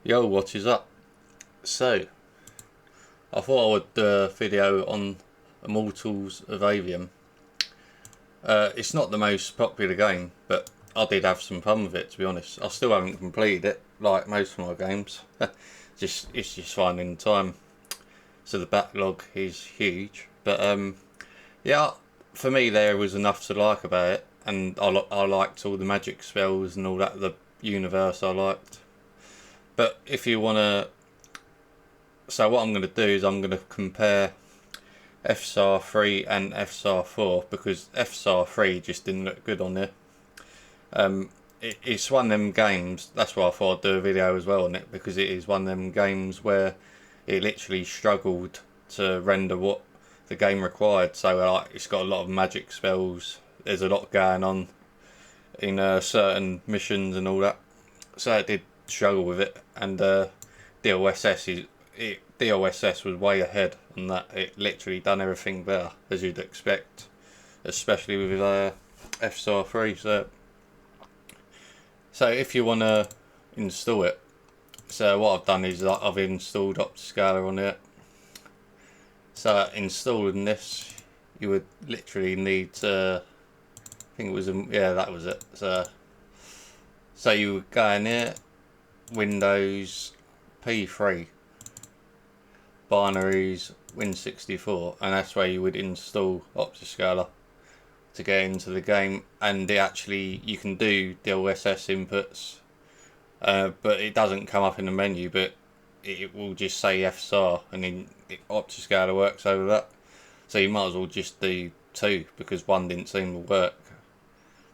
Yo, what is up? So, I thought I would do a video on Immortals of Aveum. It's not the most popular game, but I did have some fun with it, to be honest. I still haven't completed it, like most of my games. It's just finding time. So the backlog is huge. But yeah, for me there was enough to like about it. And I liked all the magic spells and all that, the universe I liked. But if you want to... So what I'm going to do is I'm going to compare FSR 3 and FSR 4 because FSR 3 just didn't look good on there. It's one of them games, that's why I thought I'd do a video as well on it, because it is one of them games where it literally struggled to render what the game required. So like, it's got a lot of magic spells, there's a lot going on in certain missions and all that. So it did struggle with it, and DLSS was way ahead on that. It literally done everything better as you'd expect, especially with FSR 3. So if you want to install it, so what I've done is I've installed Optiscaler on it. So installing this, you would literally need to, I think it was, yeah, that was it. So you would go in here, Windows, P3, binaries, Win64, and that's where you would install Optiscaler to get into the game. And it actually, you can do DLSS inputs, but it doesn't come up in the menu, but it will just say FSR, and then Optiscaler works over that. So you might as well just do two, because one didn't seem to work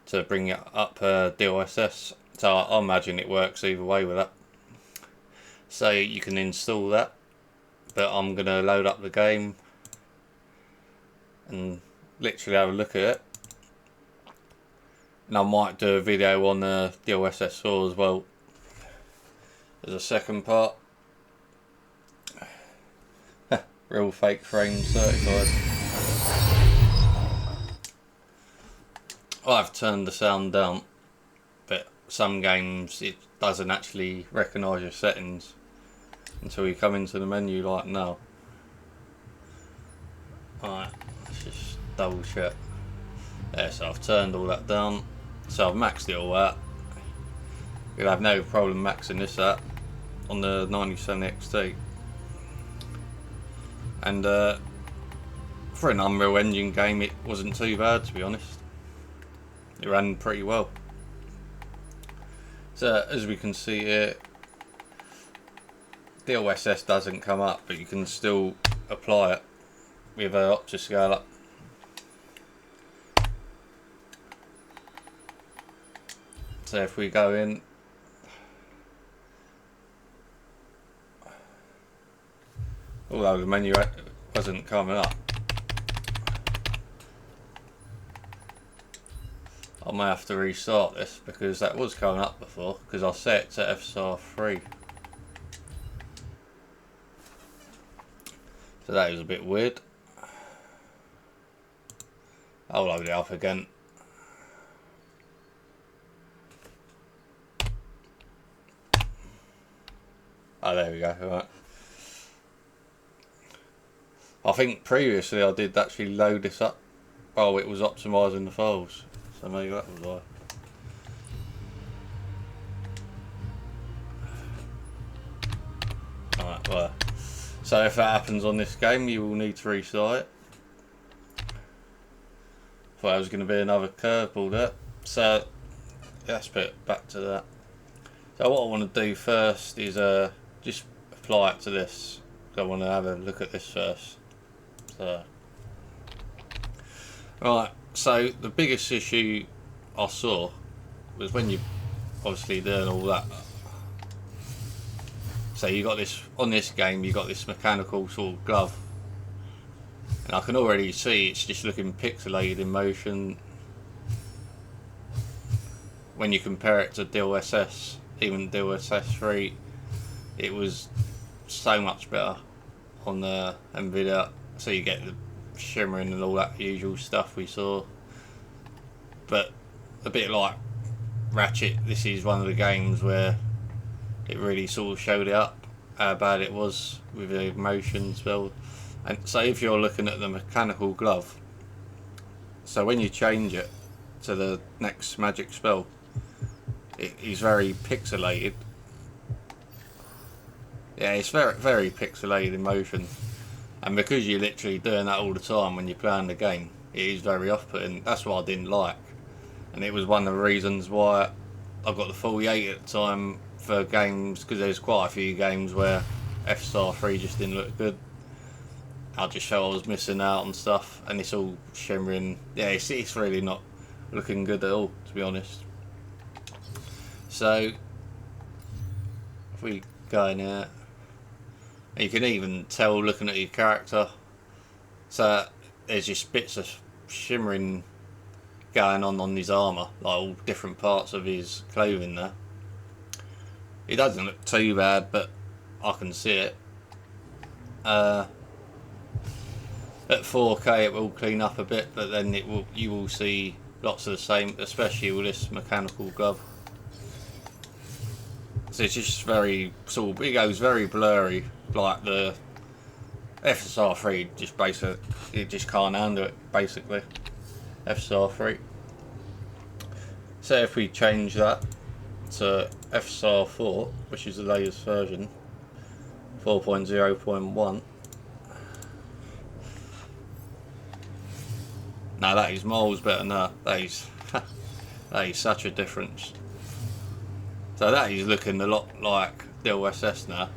to bring it up DLSS. So I imagine it works either way with that. So you can install that, but I'm going to load up the game and literally have a look at it. And I might do a video on the DLSS 4 as well as a second part. Real fake frames certified. I've turned the sound down, but some games it doesn't actually recognise your settings until you come into the menu like now. Alright, let's just double check. Yeah, so I've turned all that down. So I've maxed it all out. You'll have no problem maxing this out on the 97 XT. And for an Unreal Engine game it wasn't too bad, to be honest. It ran pretty well. So as we can see here, DLSS doesn't come up, but you can still apply it with an Optiscaler. So if we go in, although the menu wasn't coming up, I may have to restart this because that was coming up before, because I set it to FSR 3. So that was a bit weird. I'll load it up again. Oh, there we go. Right. I think previously I did actually load this up. Oh, it was optimising the files. So maybe that was why. Alright, well. So if that happens on this game, you will need to restart it. Thought there was going to be another curveball there. So let's put it back to that. So what I want to do first is just apply it to this. So I want to have a look at this first. So, right. So the biggest issue I saw was when you obviously doing all that. So you got this on this game. You got this mechanical sort of glove, and I can already see it's just looking pixelated in motion. When you compare it to DLSS, even DLSS 3, it was so much better on the Nvidia. So you get the shimmering and all that usual stuff we saw. But a bit like Ratchet, this is one of the games where it really sort of showed it up how bad it was with the motion spell. And so if you're looking at the mechanical glove, so when you change it to the next magic spell, it is very pixelated. Yeah, it's very pixelated in motion, and because you're literally doing that all the time when you're playing the game, it is very off-putting. That's what I didn't like, and it was one of the reasons why I got the 48 at the time for games, because there's quite a few games where FSR 3 just didn't look good. I just felt I was missing out on stuff, and it's all shimmering. Yeah, it's really not looking good at all, to be honest. So if we go in here, you can even tell looking at your character, so there's just bits of shimmering going on his armour, like all different parts of his clothing there. It doesn't look too bad, but I can see it. At 4K it will clean up a bit, but then you will see lots of the same, especially with this mechanical glove. So it's just very sort of, it goes very blurry, like the FSR 3 just basically, it just can't handle it basically. FSR 3. So if we change that to FSR 4, which is the latest version, 4.0.1. Now that is miles better than that. That is such a difference. So that is looking a lot like DLSS now.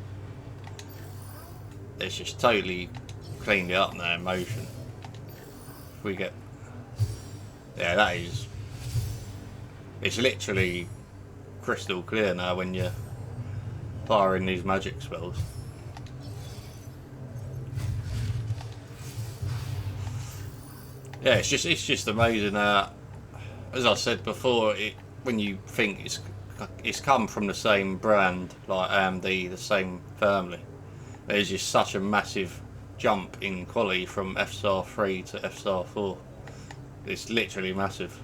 It's just totally cleaned it up now in motion. If we get, yeah, that is, it's literally crystal clear now when you're firing these magic spells. Yeah, it's just amazing how, as I said before, when you think it's come from the same brand, like AMD, the same family, there's just such a massive jump in quality from FSR 3 to FSR 4. It's literally massive.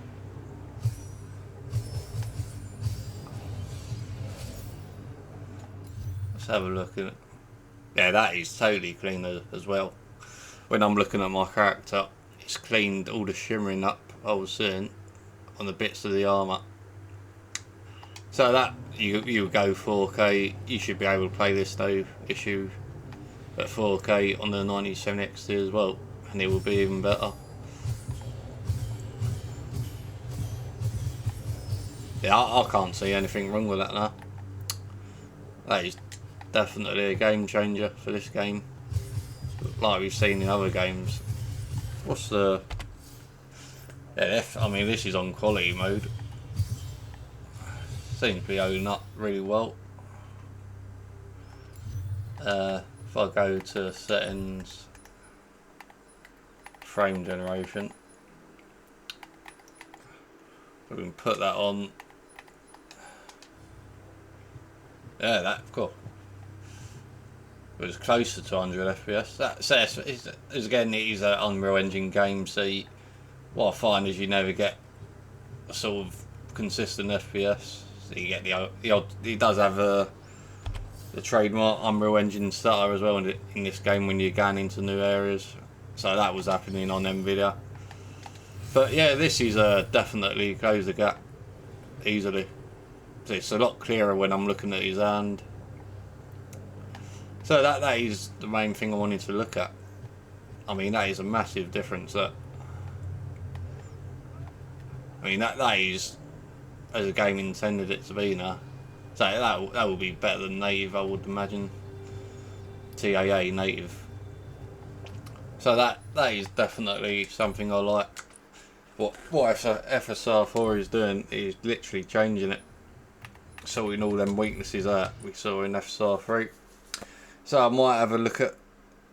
Let's have a look at it. Yeah, that is totally clean as well. When I'm looking at my character, it's cleaned all the shimmering up I was seeing on the bits of the armour. So that you go 4K, you should be able to play this no issue at 4K on the 97 XT as well, and it will be even better. Yeah, I can't see anything wrong with that now. That is definitely a game changer for this game, like we've seen in other games. What's the... Yeah, I mean, this is on quality mode. Seems to be holding up really well. If I go to settings, frame generation, we can put that on. Yeah, that's cool. It was closer to 100 FPS. That is again, it is an Unreal Engine game, so what I find is you never get a sort of consistent FPS. So you get the odd. It does have the trademark Unreal Engine stutter as well in this game when you're going into new areas. So that was happening on Nvidia. But yeah, this is definitely closed the gap easily. So it's a lot clearer when I'm looking at his hand. So that is the main thing I wanted to look at. I mean, that is a massive difference. That is as a game intended it to be now. So that will be better than native, I would imagine. TAA native. So that is definitely something I like. What FSR 4 is doing is literally changing it, sorting all them weaknesses out we saw in FSR 3. So I might have a look at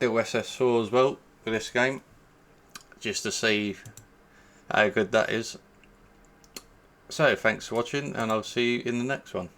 DLSS 4 as well for this game, just to see how good that is. So thanks for watching, and I'll see you in the next one.